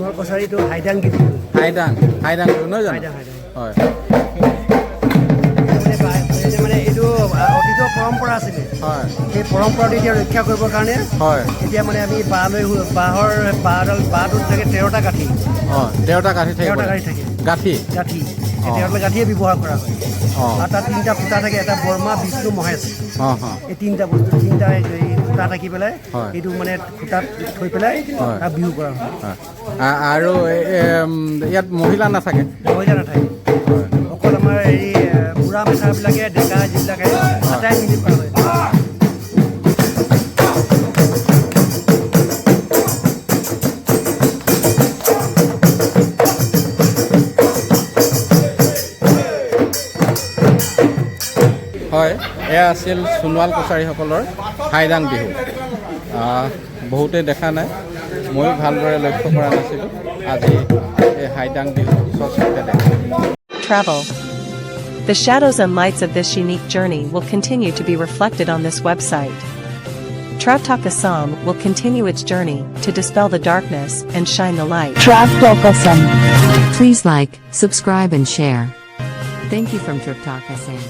সোণোৱাল কছাৰীটো হাইদাং গীত হাইদাং নহয় জানো হয় মানে এইটো অতীতৰ পৰম্পৰা আছিলে হয় সেই পৰম্পৰাটো এতিয়া ৰক্ষা কৰিবৰ কাৰণে হয় এতিয়া মানে আমি বাঁহটোত থাকে 13টা গাঁঠি 13টা গাঁঠি থাকে গাঁঠি এই 13টা গাঁঠিয়ে ব্যৱহাৰ কৰা হয় আৰু তাত 3টা ফুটা থাকে এটা বৰ্মা বিষ্ণু মহেশ এই 3টা বস্তু 3টা ফুটা থাকি পেলাই এইটো মানে খুটাত থৈ পেলাই তাত বিহু কৰা হয় আৰু ইয়াত মহিলা নাথাকে অকল আমাৰ হেৰি বুঢ়া মেথাবিলাকে ডেকা যিবিলাকে আটাই মিলি কৰা হয় হয় এয়া আছিল সোণোৱাল কছাৰীসকলৰ হাইদাং বিহু বহুতে দেখা নাই ময়ো ভালদৰে লক্ষ্য কৰা নাছিলোঁ আজি এই হাইদাং বিহু সচৰাচৰ দেখা Travel. The shadows and lights of this unique journey will continue to be reflected on this website. Travtok Assam will continue its journey to dispel the darkness and shine the light. Travtok Assam. Please like, subscribe and share. Thank you from Travtok Assam.